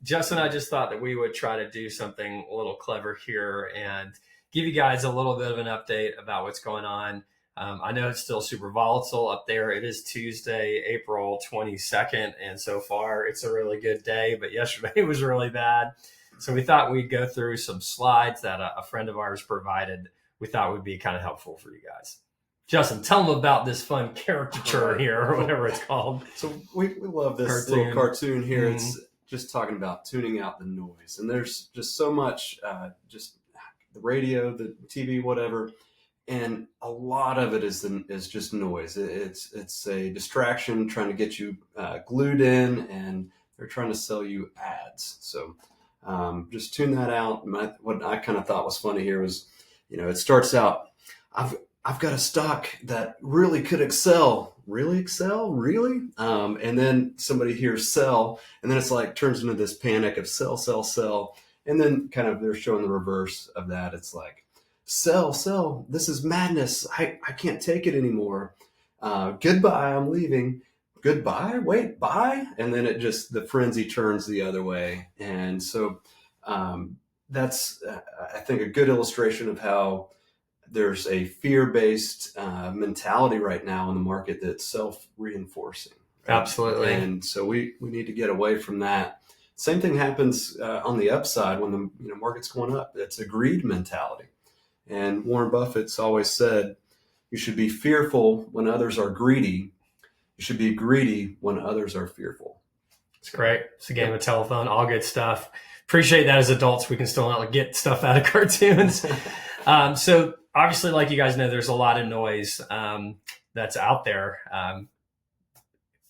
Justin, I just thought that we would try to do something a little clever here and give you guys a little bit of an update about what's going on. I know it's still super volatile up there. It is Tuesday, April 22nd, and so far it's a really good day, but yesterday was really bad. So we thought we'd go through some slides that a friend of ours provided. We thought would be kind of helpful for you guys. Justin, tell them about this fun caricature here, or whatever it's called. So we love this little cartoon here. It's just talking about tuning out the noise. And there's just so much, just the radio, the TV, whatever. And a lot of it is just noise. It's a distraction trying to get you glued in, and they're trying to sell you ads. So just tune that out. What I kind of thought was funny here was, it starts out, I've got a stock that really could excel. Really excel? Really? And then somebody hears sell, and then it's like turns into this panic of sell, sell, sell. And then kind of they're showing the reverse of that. It's like, sell, sell. This is madness. I can't take it anymore. Goodbye. I'm leaving. Goodbye. Wait, bye. And then the frenzy turns the other way. And so that's, I think, a good illustration of how there's a fear-based mentality right now in the market that's self-reinforcing. Right? Absolutely. And so we need to get away from that. Same thing happens on the upside when the market's going up. It's a greed mentality. And Warren Buffett's always said, you should be fearful when others are greedy. You should be greedy when others are fearful. It's great. It's a game of telephone, all good stuff. Appreciate that as adults. We can still not get stuff out of cartoons. So obviously, like you guys know, there's a lot of noise that's out there.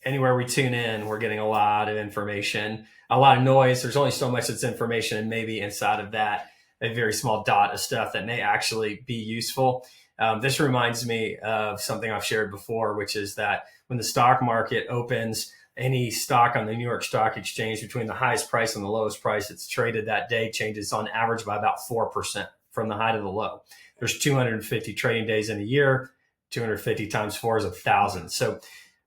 Anywhere we tune in, we're getting a lot of information, a lot of noise. There's only so much that's information, and maybe inside of that, a very small dot of stuff that may actually be useful. This reminds me of something I've shared before, which is that when the stock market opens, any stock on the New York Stock Exchange between the highest price and the lowest price it's traded that day changes on average by about 4% from the high to the low. There's 250 trading days in a year. 250 times 4 is 1,000. So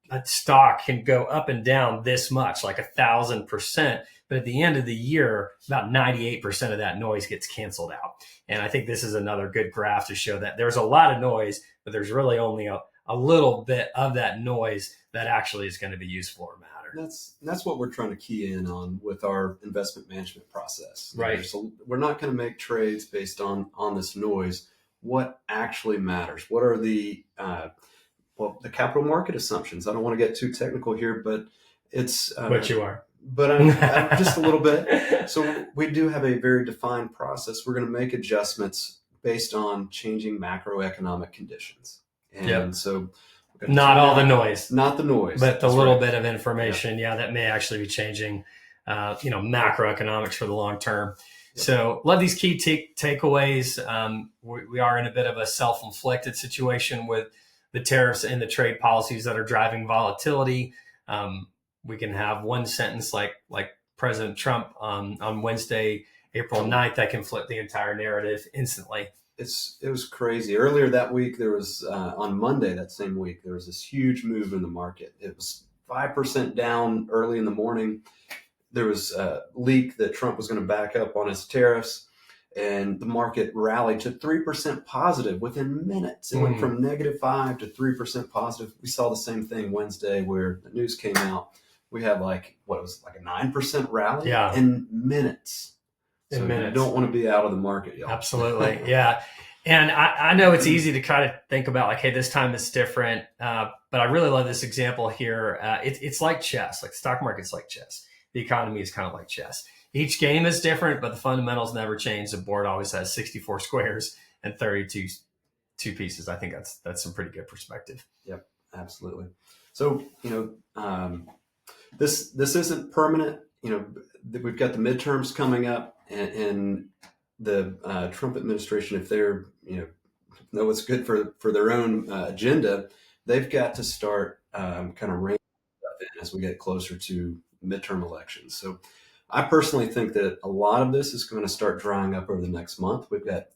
a stock can go up and down this much, like 1,000%. But at the end of the year, about 98% of that noise gets canceled out. And I think this is another good graph to show that there's a lot of noise, but there's really only a little bit of that noise that actually is going to be useful or matter. That's what we're trying to key in on with our investment management process. Right. So we're not going to make trades based on this noise. What actually matters? What are the capital market assumptions? I don't want to get too technical here, but it's but you are. But I'm just a little bit. So we do have a very defined process. We're going to make adjustments based on changing macroeconomic conditions. And so not all the noise, not the noise, but the little bit of information. Yeah. That may actually be changing, macroeconomics for the long term. So love these key takeaways. We are in a bit of a self-inflicted situation with the tariffs and the trade policies that are driving volatility. We can have one sentence like President Trump on Wednesday, April 9th, that can flip the entire narrative instantly. It was crazy. Earlier that week, there was on Monday that same week, there was this huge move in the market. It was 5% down early in the morning. There was a leak that Trump was going to back up on his tariffs, and the market rallied to 3% positive within minutes. It went from -5 to 3% positive. We saw the same thing Wednesday where the news came out. We had a 9% rally in minutes. So you don't want to be out of the market, y'all. Absolutely. Yeah. And I know it's easy to kind of think about hey, this time is different. But I really love this example here. It's like chess, like the stock market's like chess. The economy is kind of like chess. Each game is different, but the fundamentals never change. The board always has 64 squares and 32 pieces. I think that's some pretty good perspective. Yep, absolutely. So, this isn't permanent. We've got the midterms coming up, and the Trump administration, if they're know what's good for their own agenda, they've got to start kind of reining stuff in as we get closer to midterm elections. So I personally think that a lot of this is going to start drying up over the next month. We've got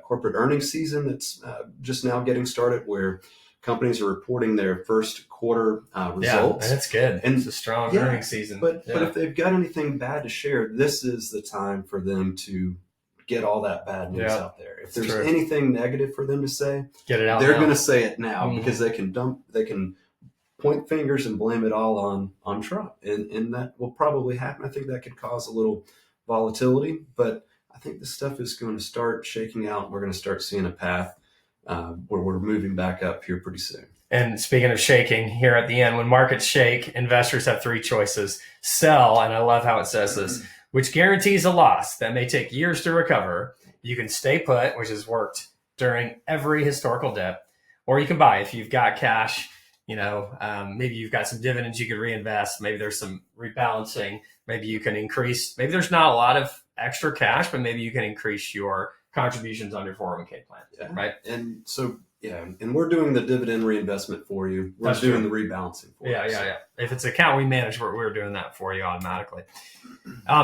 corporate earnings season that's just now getting started, where companies are reporting their first quarter results. Yeah, that's good. And it's a strong earnings season. But if they've got anything bad to share, this is the time for them to get all that bad news out there. If there's anything negative for them to say, get it out. They're going to say it now because they can point fingers and blame it all on Trump, and that will probably happen. I think that could cause a little volatility, but I think this stuff is going to start shaking out. We're going to start seeing a path where we're moving back up here pretty soon. And speaking of shaking, here at the end, when markets shake, investors have three choices: sell, and I love how it says this, which guarantees a loss that may take years to recover. You can stay put, which has worked during every historical dip, or you can buy if you've got cash. Maybe you've got some dividends you could reinvest. Maybe there's some rebalancing. Maybe you can increase. Maybe there's not a lot of extra cash, but maybe you can increase your contributions on your 401k plan. Yeah. Right. And so, and we're doing the dividend reinvestment for you. We're doing the rebalancing for you. Yeah. If it's an account we manage, we're doing that for you automatically.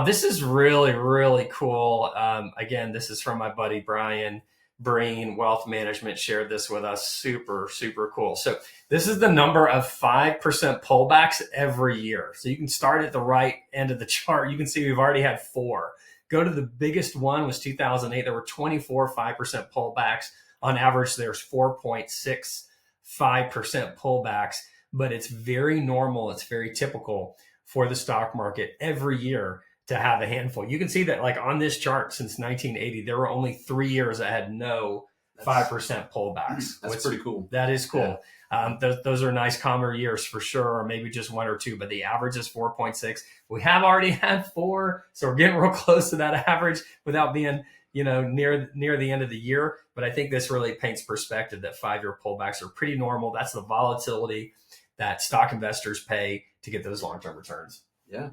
This is really, really cool. Again, this is from my buddy Brian Breen, Wealth Management, shared this with us. Super, super cool. So this is the number of 5% pullbacks every year. So you can start at the right end of the chart. You can see we've already had 4. Go to the biggest one was 2008. There were 24 5% pullbacks. On average, there's 4.65% pullbacks, but it's very normal. It's very typical for the stock market every year to have a handful. You can see that like on this chart since 1980, there were only 3 years that had no 5% pullbacks. That's pretty cool. That is cool. Yeah. Those are nice calmer years for sure, or maybe just 1 or 2, but the average is 4.6. We have already had 4, so we're getting real close to that average without being, near the end of the year. But I think this really paints perspective that 5-year pullbacks are pretty normal. That's the volatility that stock investors pay to get those long-term returns. Yeah.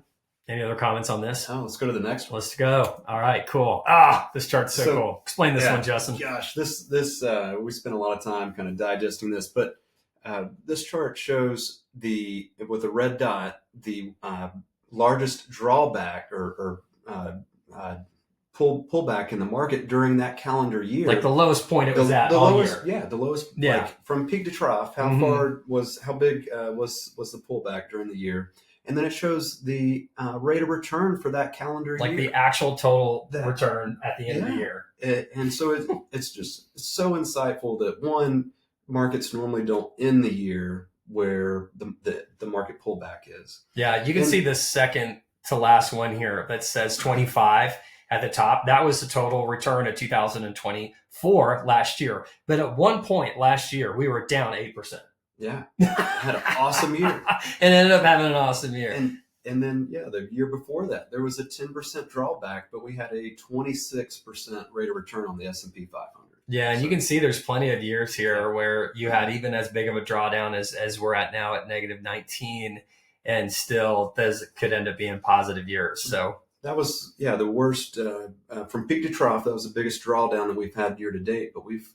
Any other comments on this? Oh, let's go to the next one. Let's go. All right, cool. This chart's so cool. Explain this one, Justin. Gosh, this we spent a lot of time kind of digesting this, but this chart shows with a red dot, the largest drawback or pullback in the market during that calendar year. Like the lowest point it was at all year. Yeah, the lowest. Yeah. Like from peak to trough, how big was the pullback during the year? And then it shows the rate of return for that calendar year. Like the actual total return at the end of the year. And so it's just so insightful that markets normally don't end the year where the market pullback is. Yeah, you can see the second to last one here that says 25 at the top. That was the total return of 2024 last year. But at one point last year, we were down 8%. Yeah, had an awesome year. And ended up having an awesome year. And then, the year before that, there was a 10% drawback, but we had a 26% rate of return on the S&P 500. Yeah, and you can see there's plenty of years here where you had even as big of a drawdown as we're at now at negative 19, and still those could end up being positive years. So that was, the worst from peak to trough. That was the biggest drawdown that we've had year to date, but we've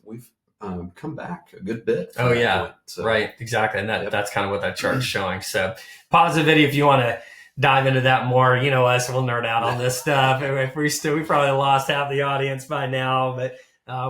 come back a good bit. Oh yeah, so, right, exactly, and that's kind of what that chart's showing. So pause the video if you want to dive into that more. You know us, we'll nerd out on this stuff. If we probably lost half the audience by now, but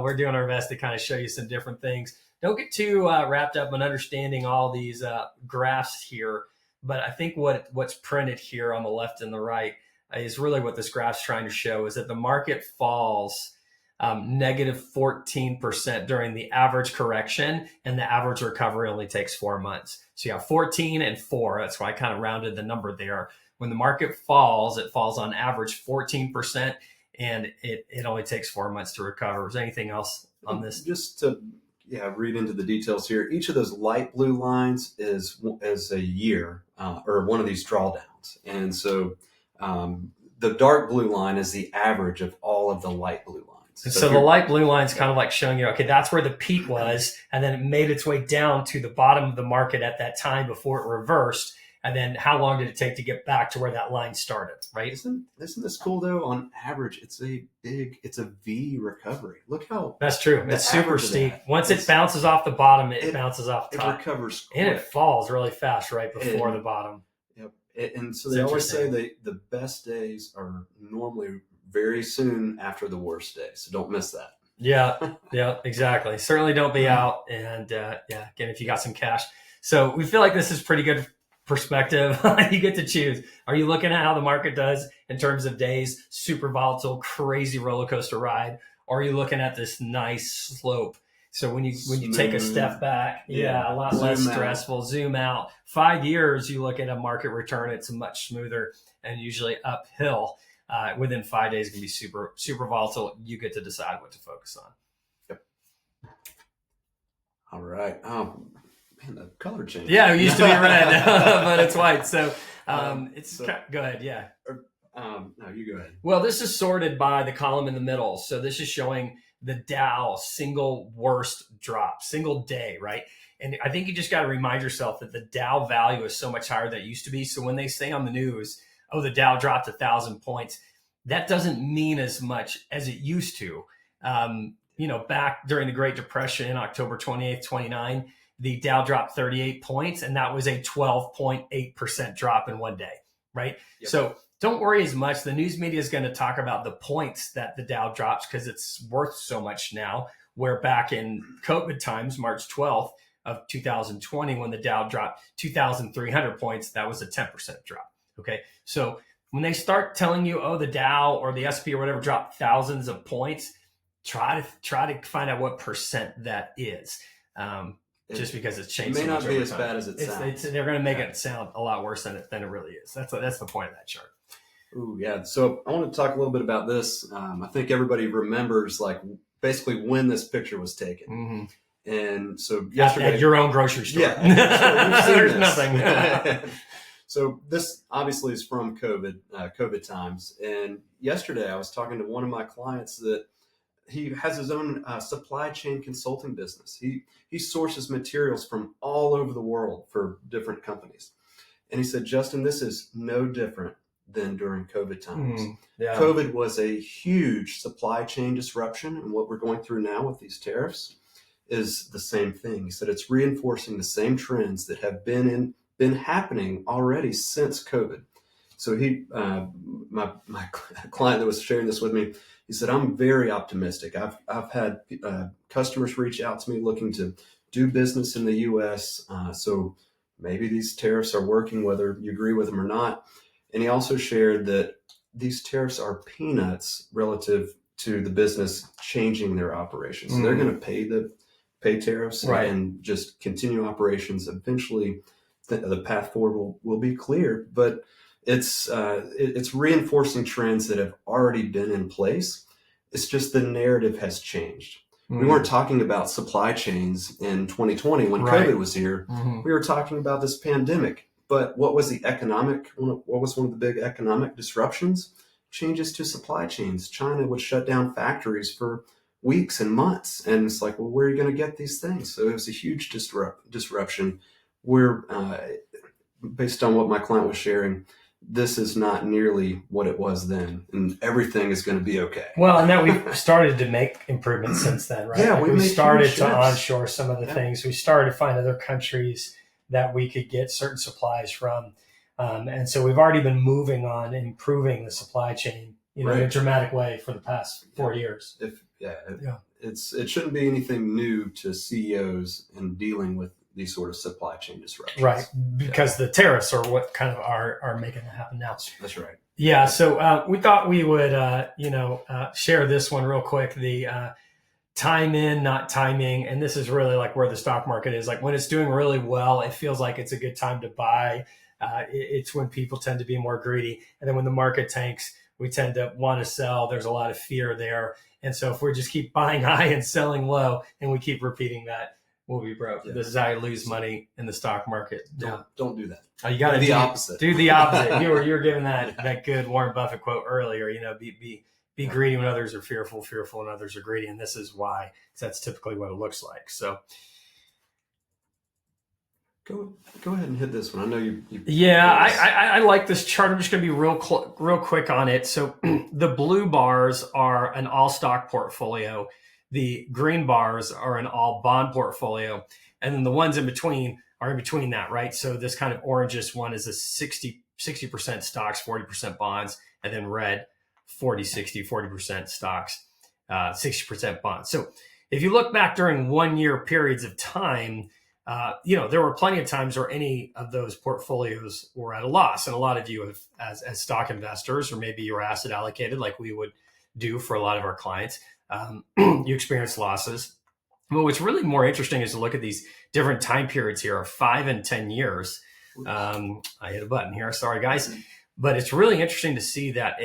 we're doing our best to kind of show you some different things. Don't get too wrapped up in understanding all these graphs here, but I think what's printed here on the left and the right is really what this graph's trying to show, is that the market falls negative 14% during the average correction, and the average recovery only takes 4 months. So you have 14 and 4. That's why I kind of rounded the number there. When the market falls, it falls on average 14%, and it only takes 4 months to recover. Is there anything else on this? Just to read into the details here. Each of those light blue lines is a year or one of these drawdowns, and so the dark blue line is the average of all of the light blue lines. So the light blue line is kind of like showing you, okay, that's where the peak was, and then it made its way down to the bottom of the market at that time before it reversed. And then how long did it take to get back to where that line started, right? Isn't this cool though? On average, it's a V recovery. Look how that's true. It's super steep. Once it bounces off the bottom, it bounces off the top. It recovers quick. And it falls really fast right before the bottom. Yep. And so they always say the best days are normally very soon after the worst days. So don't miss that. Yeah, exactly. Certainly don't be out. And yeah, again, if you got some cash. So we feel like this is pretty good perspective. You get to choose. Are you looking at how the market does in terms of days, super volatile, crazy roller coaster ride? Or are you looking at this nice slope? So when you take a step back, a lot less stressful, zoom out. 5 years, you look at a market return, it's much smoother and usually uphill. Within 5 days, it can be super, super volatile. You get to decide what to focus on. Yep. All right. Oh, man, the color changed. Yeah, it used to be red, but it's white. So go ahead. Yeah. No, you go ahead. Well, this is sorted by the column in the middle. So this is showing the Dow single worst drop, single day, right? And I think you just got to remind yourself that the Dow value is so much higher than it used to be. So when they say on the news, oh, the Dow dropped 1,000 points, that doesn't mean as much as it used to. Back during the Great Depression in October 28th, 29, the Dow dropped 38 points, and that was a 12.8% drop in one day, right? Yep. So don't worry as much. The news media is going to talk about the points that the Dow drops because it's worth so much now, where back in COVID times, March 12th of 2020, when the Dow dropped 2,300 points, that was a 10% drop. Okay. So when they start telling you, oh, the Dow or the SP or whatever dropped thousands of points, try to find out what percent that is. Just because it's changed. It may not be as bad as it sounds. They're going to make it sound a lot worse than it really is. That's the point of that chart. Ooh, yeah. So I want to talk a little bit about this. I think everybody remembers like basically when this picture was taken. Mm-hmm. And so yesterday, at your own grocery store. Yeah. So there's nothing. So this obviously is from COVID times. And yesterday I was talking to one of my clients that he has his own supply chain consulting business. He sources materials from all over the world for different companies. And he said, Justin, this is no different than during COVID times. Yeah. COVID was a huge supply chain disruption. And what we're going through now with these tariffs is the same thing. He said, it's reinforcing the same trends that have been happening already since COVID. So my client that was sharing this with me, he said, I'm very optimistic. I've had customers reach out to me looking to do business in the U.S. So maybe these tariffs are working, whether you agree with them or not. And he also shared that these tariffs are peanuts relative to the business changing their operations. So they're going to pay tariffs and just continue operations. Eventually, the path forward will be clear. But it's reinforcing trends that have already been in place. It's just the narrative has changed. We weren't talking about supply chains in 2020 when COVID was here. We were talking about this pandemic. But what was what was one of the big economic disruptions? Changes to supply chains. China would shut down factories for weeks and months. And it's like, well, where are you going to get these things? So it was a huge disruption. We're, based on what my client was sharing, this is not nearly what it was then, and everything is going to be okay. Well, and that we've started to make improvements since then, right? Yeah, we started to onshore some of the things. We started to find other countries that we could get certain supplies from. And so we've already been moving on improving the supply chain, in a dramatic way for the past 4 years. It shouldn't be anything new to CEOs in dealing with these sort of supply chain disruptions. Right. Because the tariffs are what kind of are making it happen now. That's right. Yeah. So we thought we would, share this one real quick. The time in, not timing. And this is really like where the stock market is. Like when it's doing really well, it feels like it's a good time to buy. It's when people tend to be more greedy. And then when the market tanks, we tend to want to sell. There's a lot of fear there. And so if we just keep buying high and selling low and we keep repeating that, we'll be broke. Yeah. This is how you lose money in the stock market. Don't do that. You got to do the opposite. Do the opposite. you were giving that good Warren Buffett quote earlier. Be greedy when others are fearful when others are greedy, and this is why. That's typically what it looks like. So, go ahead and hit this one. I know you. Yeah, I like this chart. I'm just going to be real quick on it. So, the blue bars are an all stock portfolio. The green bars are an all bond portfolio. And then the ones in between are in between that, right? So this kind of orangish one is a 60% stocks, 40% bonds, and then red, 40%, 60%, 40% stocks, 60% bonds. So if you look back during 1 year periods of time, there were plenty of times where any of those portfolios were at a loss. And a lot of you have, as stock investors, or maybe you're asset allocated like we would do for a lot of our clients, you experience losses. But what's really more interesting is to look at these different time periods here, 5 and 10 years. I hit a button here. Sorry, guys. But it's really interesting to see that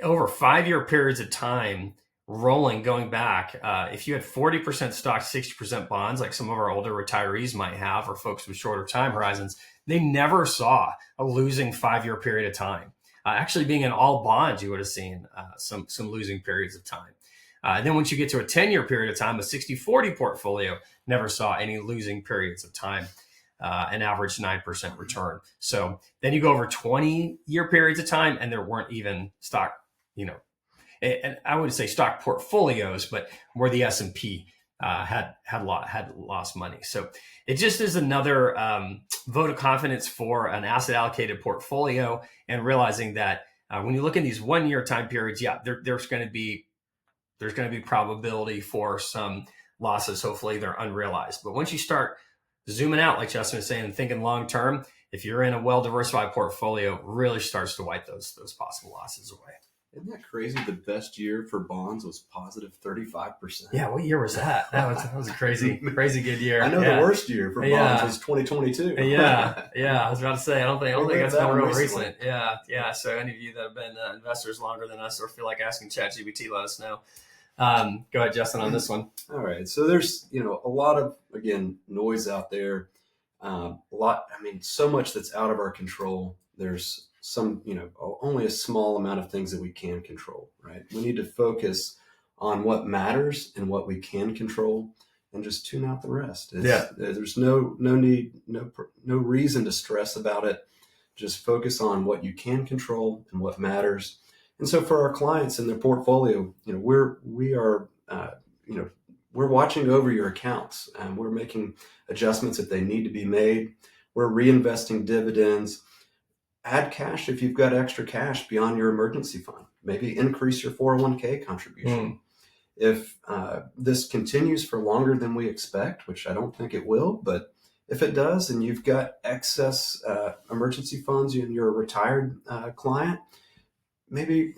over 5-year periods of time, rolling, going back, if you had 40% stocks, 60% bonds, like some of our older retirees might have, or folks with shorter time horizons, they never saw a losing 5-year period of time. Actually, being in all bonds, you would have seen some losing periods of time. Then once you get to a 10-year period of time, a 60-40 portfolio never saw any losing periods of time, an average 9% return. So then you go over 20-year periods of time, and there weren't even stock, and I wouldn't say stock portfolios, but where the S&P had lost money. So it just is another vote of confidence for an asset allocated portfolio, and realizing that when you look at these 1 year time periods, there's going to be probability for some losses. Hopefully they're unrealized. But once you start zooming out, like Justin was saying, and thinking long term, if you're in a well-diversified portfolio, it really starts to wipe those possible losses away. Isn't that crazy? The best year for bonds was positive 35%. Yeah, what year was that? That was a crazy good year. I know the worst year for bonds was 2022. Yeah. I was about to say, I don't think that's been real recent. Yeah. So any of you that have been investors longer than us, or feel like asking ChatGPT, let us know. Go ahead, Justin, on this one. All right. So there's a lot of, again, noise out there. So much that's out of our control. There's some, only a small amount of things that we can control, right? We need to focus on what matters and what we can control, and just tune out the rest. There's no need, no reason to stress about it. Just focus on what you can control and what matters. And so for our clients and their portfolio, we're watching over your accounts, and we're making adjustments if they need to be made. We're reinvesting dividends. Add cash if you've got extra cash beyond your emergency fund. Maybe increase your 401k contribution. If this continues for longer than we expect, which I don't think it will, but if it does, and you've got excess emergency funds and you're a retired client, maybe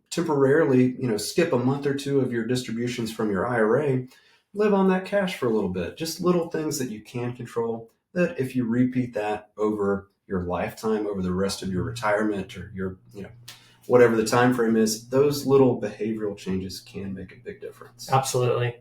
temporarily, skip a month or two of your distributions from your IRA, live on that cash for a little bit. Just little things that you can control, that if you repeat that over your lifetime, over the rest of your retirement, or your, whatever the time frame is, those little behavioral changes can make a big difference. Absolutely.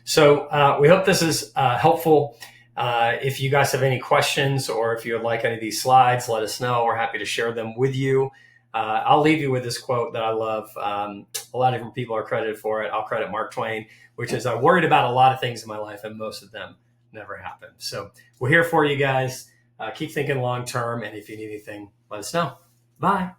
So we hope this is helpful. If you guys have any questions, or if you would like any of these slides, let us know. We're happy to share them with you. I'll leave you with this quote that I love. A lot of different people are credited for it. I'll credit Mark Twain, which is, I worried about a lot of things in my life, and most of them never happened. So we're here for you guys. Keep thinking long term, and if you need anything, let us know. Bye.